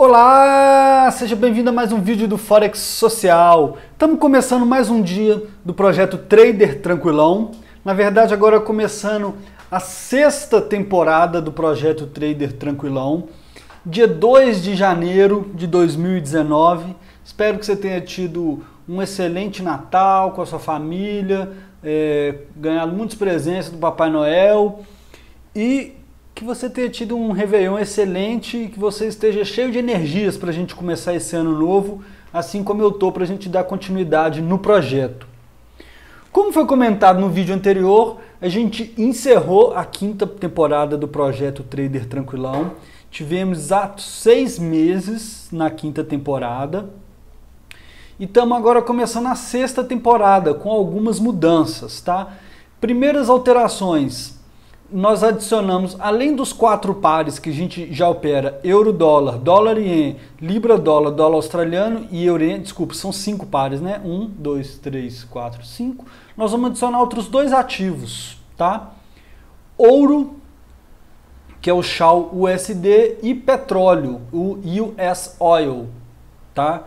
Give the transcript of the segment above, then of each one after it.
Olá, seja bem-vindo a mais um vídeo do Forex Social. Estamos começando mais um dia do projeto Trader Tranquilão. Na verdade, agora começando a sexta temporada do projeto Trader Tranquilão. Dia 2 de janeiro de 2019. Espero que você tenha tido um excelente Natal com a sua família, ganhado muitos presentes do Papai Noel e que você tenha tido um Réveillon excelente e que você esteja cheio de energias para a gente começar esse ano novo, assim como eu estou, para a gente dar continuidade no projeto. Como foi comentado no vídeo anterior, a gente encerrou a quinta temporada do projeto Trader Tranquilão. Tivemos exatos 6 meses na quinta temporada e estamos agora começando a sexta temporada com algumas mudanças, tá? Primeiras alterações. Nós adicionamos, além dos 4 pares que a gente já opera, euro-dólar, dólar-iene, libra-dólar, dólar australiano e euro-iene, desculpa, são 5 pares, né? 1, 2, 3, 4, 5. Nós vamos adicionar outros 2 ativos, tá? Ouro, que é o SHAL USD, e petróleo, o US Oil, tá?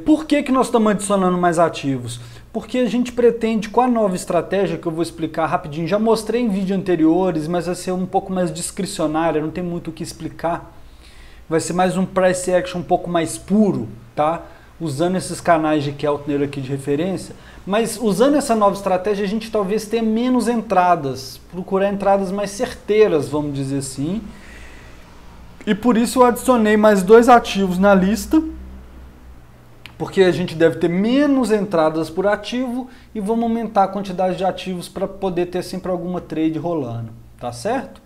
Por que nós estamos adicionando mais ativos? Porque a gente pretende, com a nova estratégia que eu vou explicar rapidinho, já mostrei em vídeos anteriores, mas vai ser um pouco mais discricionária, não tem muito o que explicar. Vai ser mais um price action um pouco mais puro, tá? Usando esses canais de Keltner aqui de referência, mas usando essa nova estratégia a gente talvez tenha menos entradas, procurar entradas mais certeiras, vamos dizer assim. E por isso eu adicionei mais 2 ativos na lista, porque a gente deve ter menos entradas por ativo e vamos aumentar a quantidade de ativos para poder ter sempre alguma trade rolando, tá certo?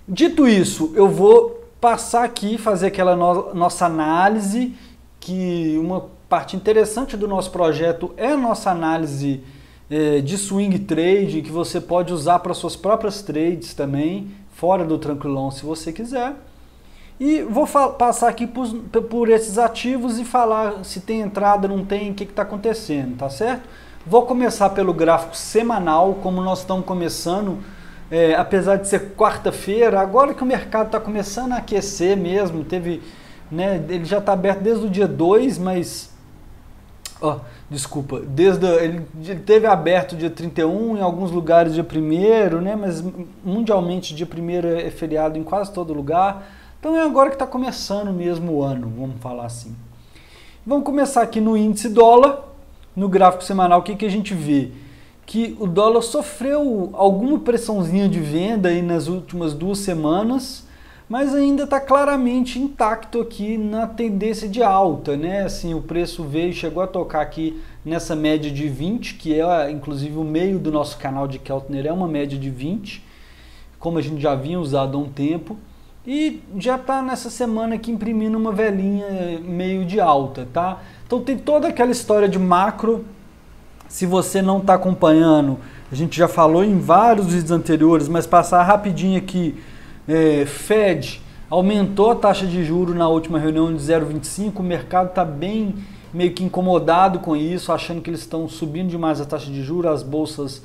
Dito isso, eu vou passar aqui, fazer aquela nossa análise, que uma parte interessante do nosso projeto é a nossa análise de swing trade, que você pode usar para suas próprias trades também, fora do Tranquilão se você quiser. E vou passar aqui por esses ativos e falar se tem entrada, não tem, o que está acontecendo, tá certo? Vou começar pelo gráfico semanal, como nós estamos começando, apesar de ser quarta-feira, agora que o mercado está começando a aquecer mesmo, né, ele já está aberto desde o dia 2, mas, desculpa, ele teve aberto dia 31, em alguns lugares dia 1º, né, mas mundialmente dia 1º é feriado em quase todo lugar. Então é agora que está começando mesmo o ano, vamos falar assim. Vamos começar aqui no índice dólar, no gráfico semanal, o que a gente vê? Que o dólar sofreu alguma pressãozinha de venda aí nas últimas 2 semanas, mas ainda está claramente intacto aqui na tendência de alta, né? Assim, o preço chegou a tocar aqui nessa média de 20, que é inclusive o meio do nosso canal de Keltner, é uma média de 20, como a gente já vinha usado há um tempo. E já está nessa semana aqui imprimindo uma velinha meio de alta, tá? Então tem toda aquela história de macro. Se você não está acompanhando, a gente já falou em vários vídeos anteriores, mas passar rapidinho aqui, Fed aumentou a taxa de juros na última reunião de 0,25, o mercado está bem meio que incomodado com isso, achando que eles estão subindo demais a taxa de juros, as bolsas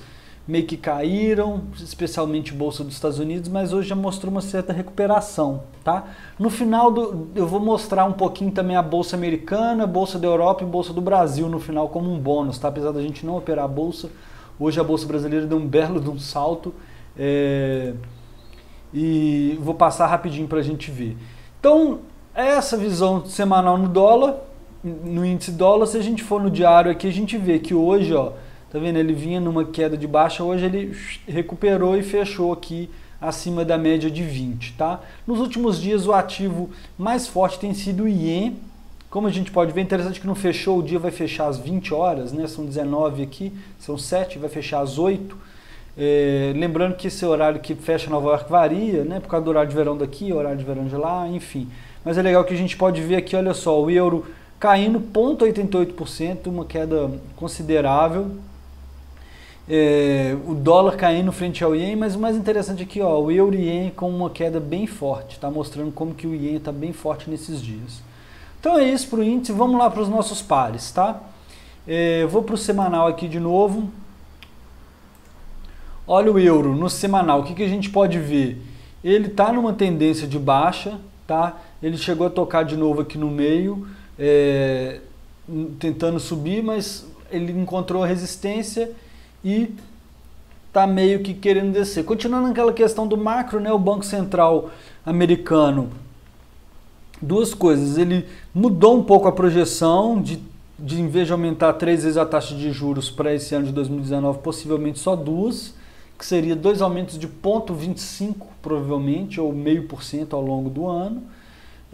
meio que caíram, especialmente a Bolsa dos Estados Unidos, mas hoje já mostrou uma certa recuperação, tá? No final eu vou mostrar um pouquinho também a Bolsa Americana, a Bolsa da Europa e a Bolsa do Brasil no final como um bônus, tá? Apesar da gente não operar a Bolsa, hoje a Bolsa brasileira deu um belo de um salto, e vou passar rapidinho para a gente ver. Então, essa visão semanal no dólar, no índice dólar, se a gente for no diário aqui, a gente vê que hoje, tá vendo? Ele vinha numa queda de baixa, hoje ele recuperou e fechou aqui acima da média de 20, tá? Nos últimos dias o ativo mais forte tem sido o Ien. Como a gente pode ver, interessante que não fechou, o dia vai fechar às 20 horas, né? São 19 aqui, são 7, vai fechar às 8. Lembrando que esse horário que fecha Nova York varia, né? Por causa do horário de verão daqui, horário de verão de lá, enfim. Mas é legal que a gente pode ver aqui, olha só, o euro caindo 0,88%, uma queda considerável. O dólar caindo frente ao Ien, mas o mais interessante aqui, o euro e Ien com uma queda bem forte, está mostrando como que o Ien está bem forte nesses dias. Então é isso para o índice, vamos lá para os nossos pares, tá? Vou para o semanal aqui de novo. Olha o euro no semanal, o que a gente pode ver? ele está numa tendência de baixa, tá? Ele chegou a tocar de novo aqui no meio, tentando subir, mas ele encontrou resistência e está meio que querendo descer. Continuando naquela questão do macro, né, o Banco Central americano, duas coisas, ele mudou um pouco a projeção de em vez de aumentar 3 vezes a taxa de juros para esse ano de 2019, possivelmente só 2, que seria 2 aumentos de 0,25 provavelmente, ou 0,5% ao longo do ano.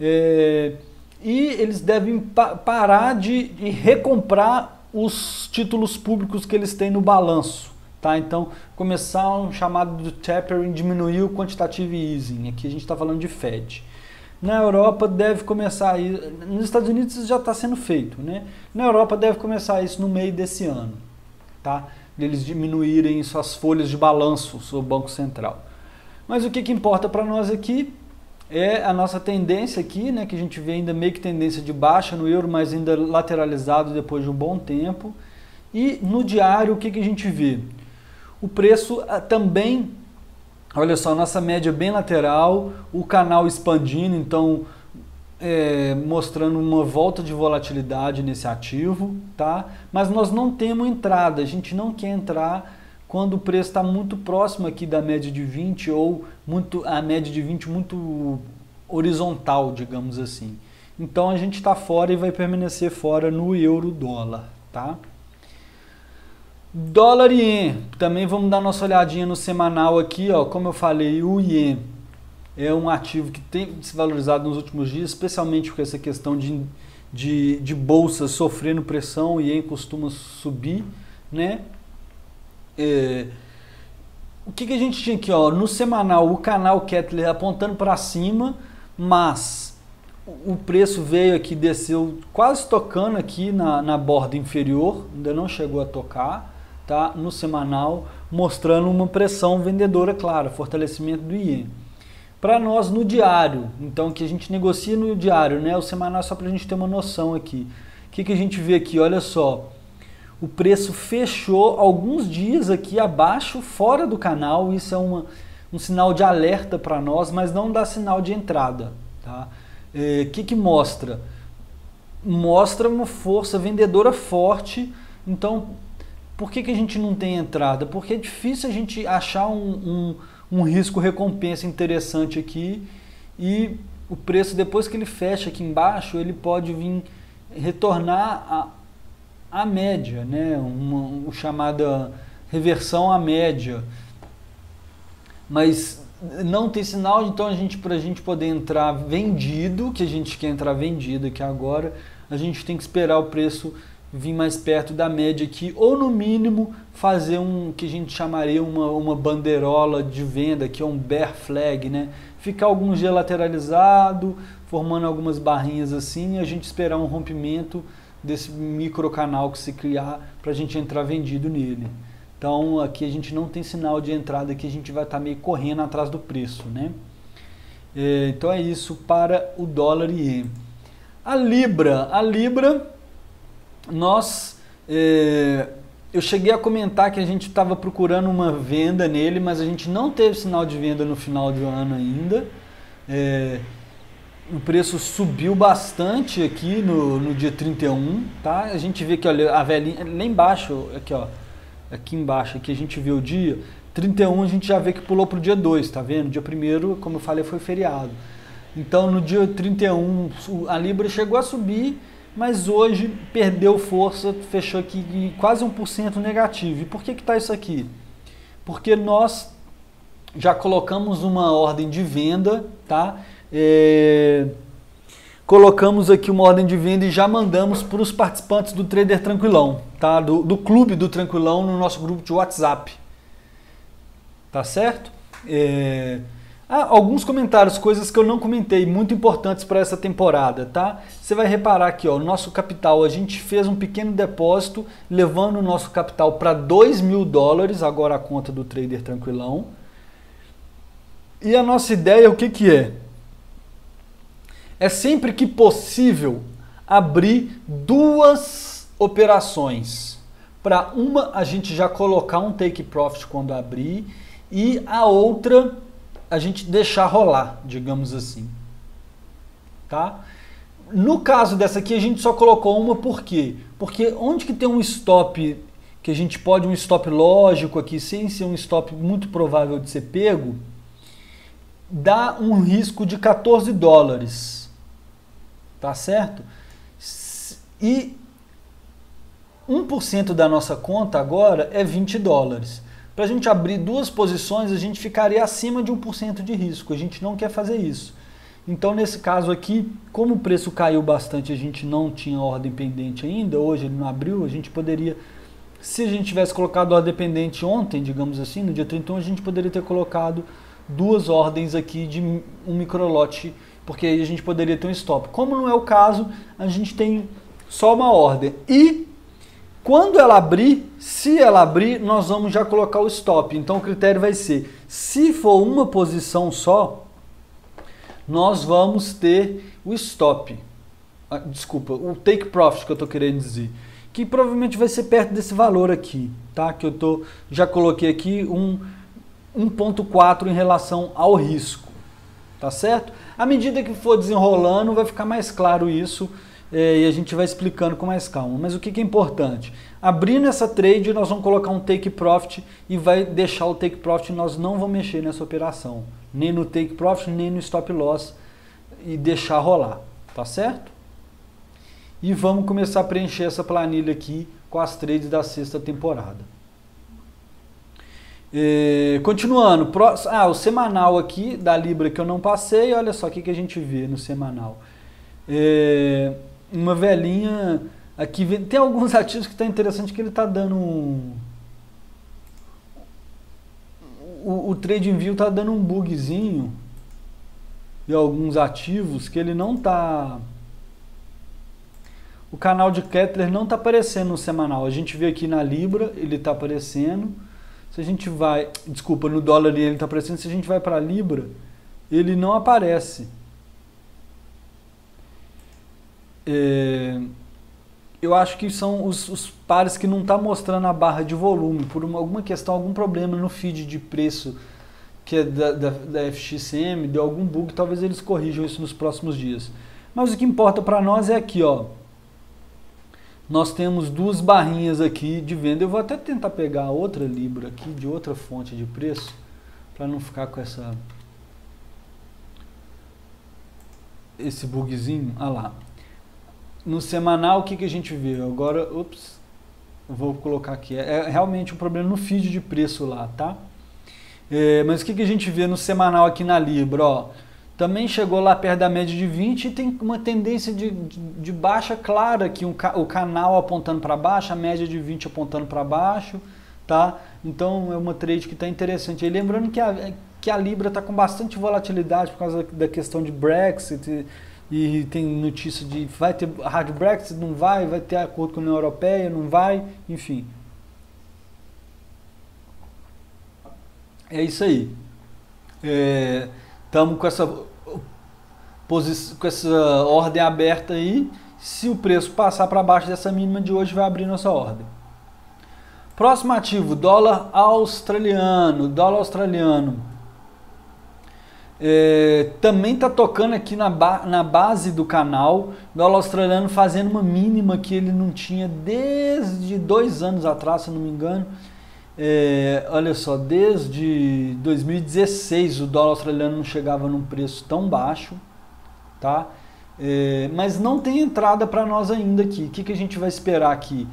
E eles devem parar de recomprar os títulos públicos que eles têm no balanço. Tá? Então, começar um chamado de tapering, diminuir o quantitative easing. Aqui a gente está falando de Fed. Na Europa deve começar isso, nos Estados Unidos isso já está sendo feito, né? Na Europa deve começar isso no meio desse ano, tá? Eles diminuírem suas folhas de balanço sobre o Banco Central. Mas o que importa para nós aqui é a nossa tendência aqui, né? Que a gente vê ainda meio que tendência de baixa no euro, mas ainda lateralizado depois de um bom tempo. E no diário o que a gente vê? O preço também... Olha só, nossa média bem lateral, o canal expandindo, então mostrando uma volta de volatilidade nesse ativo, tá? Mas nós não temos entrada, a gente não quer entrar quando o preço está muito próximo aqui da média de 20 ou a média de 20 muito horizontal, digamos assim. Então a gente está fora e vai permanecer fora no euro-dólar, tá? Dólar e ien, também vamos dar nossa olhadinha no semanal aqui, ó. Como eu falei, o ien é um ativo que tem se valorizado nos últimos dias, especialmente com essa questão de bolsa sofrendo pressão, o ien costuma subir, né? O que a gente tinha aqui, ó, no semanal, o canal Kettler apontando para cima, mas o preço veio aqui, desceu quase tocando aqui na borda inferior, ainda não chegou a tocar. Tá, no semanal, mostrando uma pressão vendedora clara, fortalecimento do ien. Para nós no diário, então que a gente negocia no diário, né, o semanal só para a gente ter uma noção aqui. O que a gente vê aqui? Olha só, o preço fechou alguns dias aqui abaixo, fora do canal, isso é um sinal de alerta para nós, mas não dá sinal de entrada. Tá? Que mostra? Mostra uma força vendedora forte, então... Por que a gente não tem entrada? Porque é difícil a gente achar um risco-recompensa interessante aqui e o preço, depois que ele fecha aqui embaixo, ele pode vir retornar à média, né? Uma chamada reversão à média. Mas não tem sinal, então para a gente poder entrar vendido, que a gente quer entrar vendido aqui agora, a gente tem que esperar o preço vir mais perto da média aqui, ou no mínimo fazer que a gente chamaria uma bandeirola de venda, que é um bear flag, né? Ficar algum G lateralizado, formando algumas barrinhas assim, e a gente esperar um rompimento desse micro canal que se criar para a gente entrar vendido nele. Então aqui a gente não tem sinal de entrada, que a gente vai estar meio correndo atrás do preço, né? Então é isso para o dólar e ien. A Libra, eu cheguei a comentar que a gente estava procurando uma venda nele, mas a gente não teve sinal de venda no final do ano ainda. O preço subiu bastante aqui no dia 31, tá? A gente vê que, olha, a velhinha lá embaixo, aqui, ó, aqui embaixo, aqui a gente vê o dia 31, a gente já vê que pulou para o dia 2, tá vendo? Dia 1º, como eu falei, foi feriado. Então no dia 31 a Libra chegou a subir, mas hoje perdeu força, fechou aqui em quase 1% negativo. E por que está isso aqui? Porque nós já colocamos uma ordem de venda, tá? Colocamos aqui uma ordem de venda e já mandamos para os participantes do Trader Tranquilão, tá? Do Clube do Tranquilão, no nosso grupo de WhatsApp. Tá certo? Alguns comentários, coisas que eu não comentei, muito importantes para essa temporada, tá? Você vai reparar aqui, ó, o nosso capital, a gente fez um pequeno depósito, levando o nosso capital para $2.000, agora a conta do Trader Tranquilão. E a nossa ideia, o que é? É sempre que possível abrir 2 operações. Para uma, a gente já colocar um take profit quando abrir, e a outra... a gente deixar rolar, digamos assim, tá? No caso dessa aqui, a gente só colocou uma, por quê? Porque onde que tem um stop, que a gente pode, um stop lógico aqui, sem ser um stop muito provável de ser pego, dá um risco de 14 dólares, tá certo? E 1% da nossa conta agora é 20 dólares. Para a gente abrir duas posições, a gente ficaria acima de 1% de risco, a gente não quer fazer isso. Então, nesse caso aqui, como o preço caiu bastante, a gente não tinha ordem pendente ainda, hoje ele não abriu, a gente poderia, se a gente tivesse colocado ordem pendente ontem, digamos assim, no dia 31, a gente poderia ter colocado duas ordens aqui de um microlote, porque aí a gente poderia ter um stop. Como não é o caso, a gente tem só uma ordem. E quando ela abrir, se ela abrir, nós vamos já colocar o stop. Então o critério vai ser, se for uma posição só, nós vamos ter o stop, desculpa, o take profit que eu estou querendo dizer, que provavelmente vai ser perto desse valor aqui, tá? Que eu já coloquei aqui 1.4 em relação ao risco, tá certo? À medida que for desenrolando, vai ficar mais claro isso e a gente vai explicando com mais calma. Mas o que é importante? Abrindo essa trade, nós vamos colocar um take profit e vai deixar o take profit, nós não vamos mexer nessa operação, nem no take profit, nem no stop loss, e deixar rolar, tá certo? E vamos começar a preencher essa planilha aqui com as trades da sexta temporada. Continuando, o semanal aqui da Libra que eu não passei, olha só o que a gente vê no semanal. Uma velhinha aqui, tem alguns ativos que está interessante, que ele está dando o TradingView está dando um bugzinho e alguns ativos que ele não está, o canal de Kepler não está aparecendo no semanal. A gente vê aqui na Libra, ele está aparecendo. Se a gente vai, desculpa, no dólar ele está aparecendo, se a gente vai para a Libra, ele não aparece. Eu acho que são os pares que não está mostrando a barra de volume, por alguma questão, algum problema no feed de preço que é da FXCM, deu algum bug, talvez eles corrijam isso nos próximos dias. Mas o que importa para nós é aqui, ó. Nós temos duas barrinhas aqui de venda. Eu vou até tentar pegar outra Libra aqui, de outra fonte de preço, para não ficar com esse bugzinho. Olha lá. No semanal, o que a gente vê? Agora, vou colocar aqui. É realmente um problema no feed de preço lá, tá? Mas o que a gente vê no semanal aqui na Libra? Ó, também chegou lá perto da média de 20 e tem uma tendência de baixa clara aqui, o canal apontando para baixo, a média de 20 apontando para baixo, tá? Então é uma trade que está interessante. E lembrando que a Libra está com bastante volatilidade por causa da questão de Brexit, e tem notícia de vai ter hard Brexit, não vai ter acordo com a União Europeia, não vai, enfim. É isso aí. Estamos com essa ordem aberta aí. Se o preço passar para baixo dessa mínima de hoje, vai abrir nossa ordem. Próximo ativo, dólar australiano. Dólar australiano. Também está tocando aqui na base do canal. Dólar australiano fazendo uma mínima que ele não tinha desde 2 anos atrás, se não me engano. Olha só, desde 2016 o dólar australiano não chegava num preço tão baixo, tá? Mas não tem entrada para nós ainda aqui. O que a gente vai esperar aqui?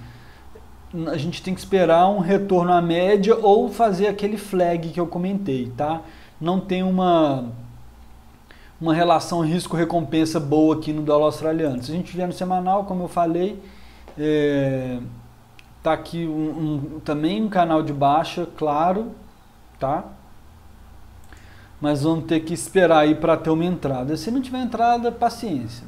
A gente tem que esperar um retorno à média ou fazer aquele flag que eu comentei, tá? Não tem uma relação risco-recompensa boa aqui no dólar australiano. Se a gente vier no semanal, como eu falei, tá aqui também um canal de baixa, claro, tá? Mas vamos ter que esperar aí para ter uma entrada. Se não tiver entrada, paciência.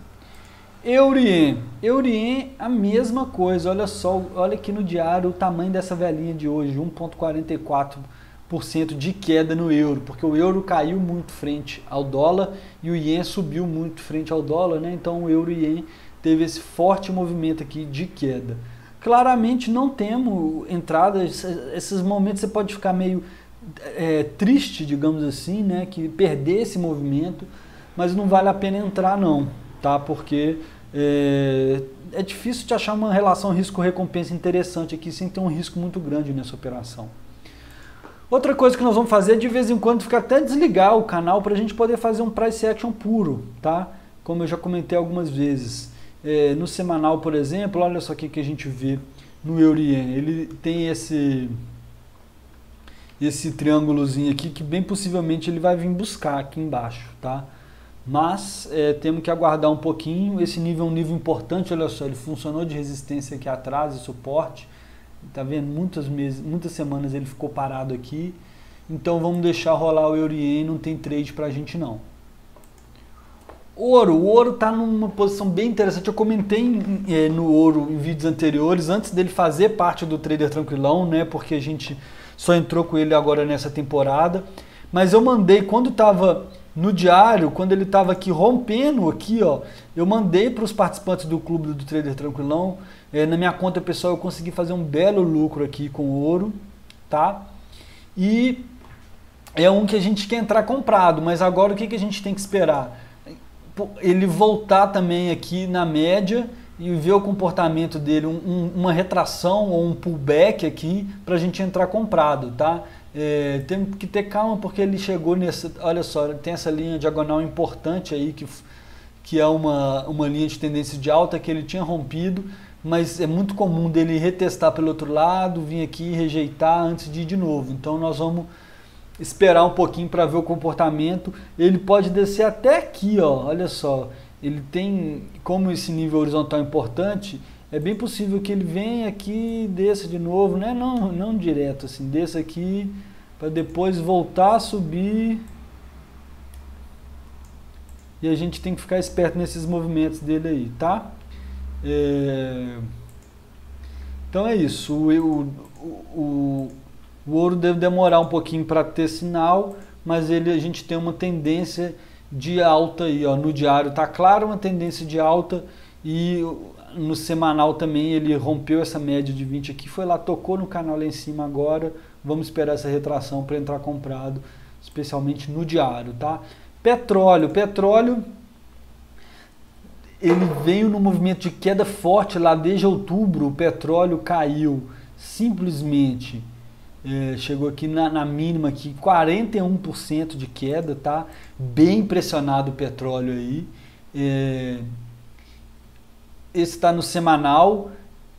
Eurien. Eurien, a mesma coisa. Olha só, olha aqui no diário o tamanho dessa velhinha de hoje, 1,44% de queda no euro, porque o euro caiu muito frente ao dólar e o ien subiu muito frente ao dólar, né? Então o euro e ien teve esse forte movimento aqui de queda. Claramente não temos entrada, esses momentos você pode ficar meio triste, digamos assim, né, que perder esse movimento, mas não vale a pena entrar não, tá? Porque é difícil de achar uma relação risco-recompensa interessante aqui sem ter um risco muito grande nessa operação. Outra coisa que nós vamos fazer é de vez em quando ficar até desligar o canal para a gente poder fazer um price action puro, tá? Como eu já comentei algumas vezes. No semanal, por exemplo, olha só o que a gente vê no Euro-Yen. Ele tem esse triângulozinho aqui que bem possivelmente ele vai vir buscar aqui embaixo, tá? Mas temos que aguardar um pouquinho. Esse nível é um nível importante, olha só, ele funcionou de resistência aqui atrás e suporte. Tá vendo? Muitas semanas ele ficou parado aqui. Então vamos deixar rolar o Euro-Yen, não tem trade pra gente não. O ouro está numa posição bem interessante. Eu comentei no ouro em vídeos anteriores, antes dele fazer parte do Trader Tranquilão, né? Porque a gente só entrou com ele agora nessa temporada. Mas eu mandei, quando estava no diário, quando ele estava aqui rompendo, aqui, ó, eu mandei para os participantes do clube do Trader Tranquilão. Na minha conta pessoal eu consegui fazer um belo lucro aqui com o ouro, tá? E é um que a gente quer entrar comprado, mas agora o que a gente tem que esperar? Ele voltar também aqui na média e ver o comportamento dele, uma retração ou um pullback aqui para a gente entrar comprado, tá? Temos que ter calma porque ele chegou nessa, olha só, tem essa linha diagonal importante aí que é uma linha de tendência de alta que ele tinha rompido, mas é muito comum dele retestar pelo outro lado, vir aqui e rejeitar antes de ir de novo. Então nós vamos esperar um pouquinho para ver o comportamento. Ele pode descer até aqui, ó, olha só. Ele tem, como esse nível horizontal é importante, é bem possível que ele venha aqui e desça de novo, né? Não direto assim, desça aqui para depois voltar a subir. E a gente tem que ficar esperto nesses movimentos dele aí, tá? Então é isso. O ouro deve demorar um pouquinho para ter sinal, mas a gente tem uma tendência de alta aí, ó, no diário tá claro uma tendência de alta e no semanal também ele rompeu essa média de 20 aqui, foi lá, tocou no canal lá em cima agora, vamos esperar essa retração para entrar comprado, especialmente no diário, tá? Petróleo, ele veio no movimento de queda forte lá desde outubro, o petróleo caiu simplesmente. Chegou aqui na mínima aqui, 41% de queda, tá? Bem impressionado o petróleo aí. Esse está no semanal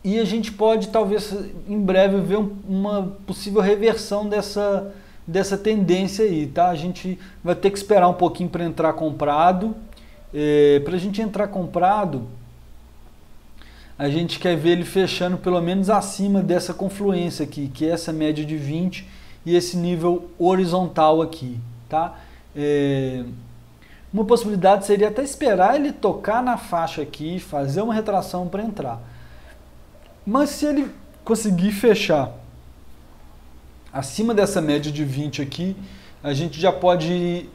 e a gente pode talvez em breve ver uma possível reversão dessa tendência aí, tá? A gente vai ter que esperar um pouquinho para entrar comprado. Para a gente entrar comprado, a gente quer ver ele fechando pelo menos acima dessa confluência aqui, que é essa média de 20 e esse nível horizontal aqui, tá? Uma possibilidade seria até esperar ele tocar na faixa aqui, fazer uma retração para entrar. Mas se ele conseguir fechar acima dessa média de 20 aqui, a gente já pode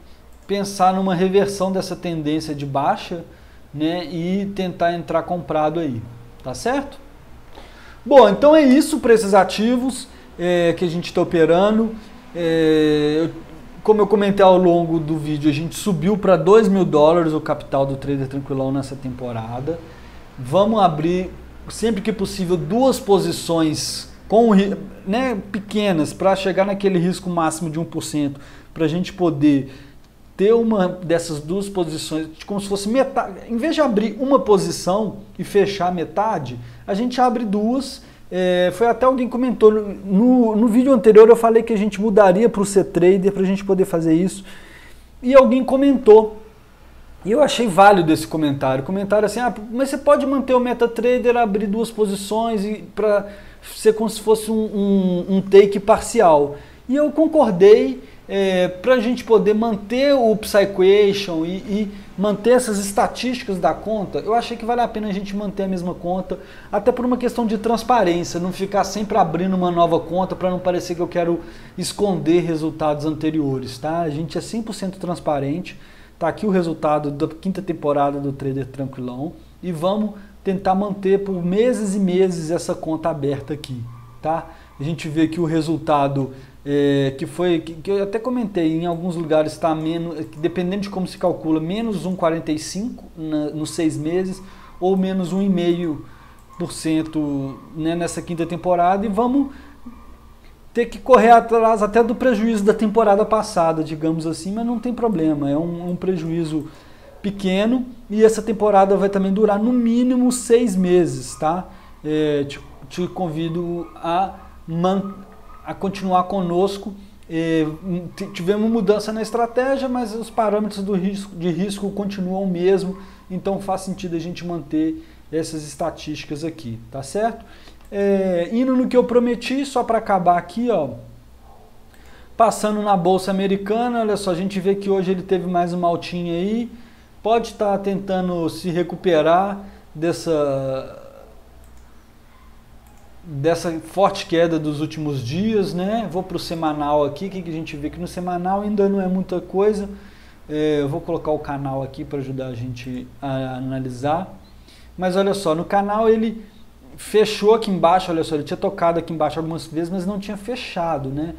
pensar numa reversão dessa tendência de baixa, né, e tentar entrar comprado aí. Tá certo? Bom, então é isso para esses ativos que a gente está operando. Como eu comentei ao longo do vídeo, a gente subiu para $2.000 o capital do Trader Tranquilão nessa temporada. Vamos abrir, sempre que possível, 2 posições pequenas para chegar naquele risco máximo de 1%, para a gente poder ter uma dessas 2 posições, como se fosse metade. Em vez de abrir uma posição e fechar metade, a gente abre 2. Foi até alguém comentou, no vídeo anterior eu falei que a gente mudaria para o C-Trader para a gente poder fazer isso. E alguém comentou, e eu achei válido esse comentário. Comentaram assim, mas você pode manter o MetaTrader, abrir 2 posições para ser como se fosse um take parcial. E eu concordei. Para a gente poder manter o Psyequation e manter essas estatísticas da conta, eu achei que vale a pena a gente manter a mesma conta, até por uma questão de transparência, não ficar sempre abrindo uma nova conta para não parecer que eu quero esconder resultados anteriores, tá? A gente é 100% transparente, tá aqui o resultado da 5ª temporada do Trader Tranquilão e vamos tentar manter por meses e meses essa conta aberta aqui, tá? A gente vê que o resultado que eu até comentei, em alguns lugares está menos, dependendo de como se calcula, menos 1,45 nos 6 meses, ou menos 1,5%, né, nessa quinta temporada, e vamos ter que correr atrás até do prejuízo da temporada passada, digamos assim, mas não tem problema, é um prejuízo pequeno, e essa temporada vai também durar no mínimo 6 meses, tá? Te convido a continuar conosco. Tivemos mudança na estratégia, mas os parâmetros de risco continuam o mesmo, então faz sentido a gente manter essas estatísticas aqui, tá certo? Indo no que eu prometi, só para acabar aqui, ó, passando na Bolsa Americana, olha só, a gente vê que hoje ele teve mais uma altinha aí, pode estar tentando se recuperar dessa forte queda dos últimos dias, né? Vou para o semanal aqui, que a gente vê que no semanal ainda não é muita coisa. Eu vou colocar o canal aqui para ajudar a gente a analisar. Mas olha só, no canal ele fechou aqui embaixo, olha só, ele tinha tocado aqui embaixo algumas vezes, mas não tinha fechado, né?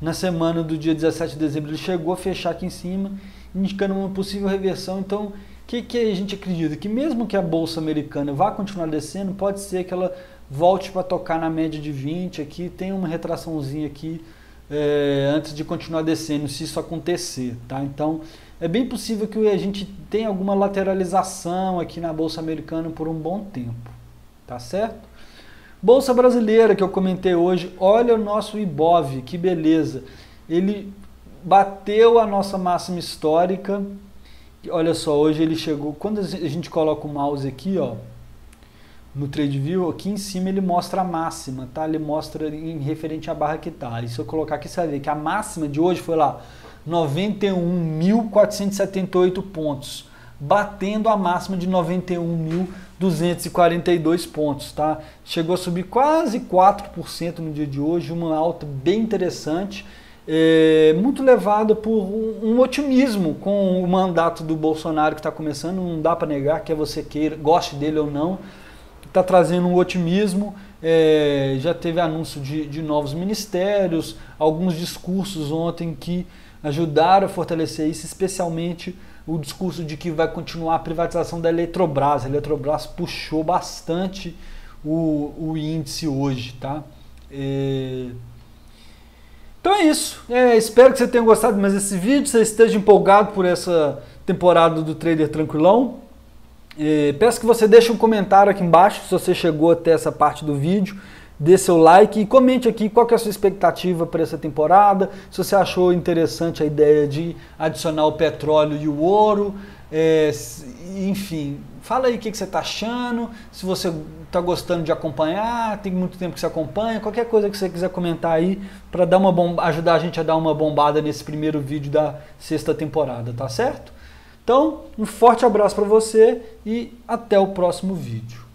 Na semana do dia 17 de dezembro ele chegou a fechar aqui em cima, indicando uma possível reversão. Então, o que a gente acredita? Que mesmo que a Bolsa Americana vá continuar descendo, pode ser que ela volte para tocar na média de 20 aqui, tem uma retraçãozinha aqui antes de continuar descendo, se isso acontecer, tá? Então, é bem possível que a gente tenha alguma lateralização aqui na Bolsa Americana por um bom tempo, tá certo? Bolsa Brasileira, que eu comentei hoje, olha o nosso Ibov, que beleza, ele bateu a nossa máxima histórica, olha só, hoje ele chegou, quando a gente coloca o mouse aqui, ó, no TradeView, aqui em cima ele mostra a máxima, tá? Ele mostra em referente à barra que tá. E se eu colocar aqui, você vai ver que a máxima de hoje foi lá, 91.478 pontos, batendo a máxima de 91.242 pontos, tá? Chegou a subir quase 4% no dia de hoje, uma alta bem interessante, muito levada por um otimismo com o mandato do Bolsonaro que está começando, não dá para negar, quer você queira, goste dele ou não, está trazendo um otimismo, já teve anúncio de novos ministérios, alguns discursos ontem que ajudaram a fortalecer isso, especialmente o discurso de que vai continuar a privatização da Eletrobras. A Eletrobras puxou bastante o índice hoje, tá? Então é isso, espero que você tenha gostado mais desse vídeo, você esteja empolgado por essa temporada do Trader Tranquilão. Peço que você deixe um comentário aqui embaixo se você chegou até essa parte do vídeo, dê seu like e comente aqui qual que é a sua expectativa para essa temporada, se você achou interessante a ideia de adicionar o petróleo e o ouro, enfim, fala aí o que você está achando, se você está gostando de acompanhar, tem muito tempo que você acompanha, qualquer coisa que você quiser comentar aí para ajudar a gente a dar uma bombada nesse primeiro vídeo da 6ª temporada, tá certo? Então, um forte abraço para você e até o próximo vídeo.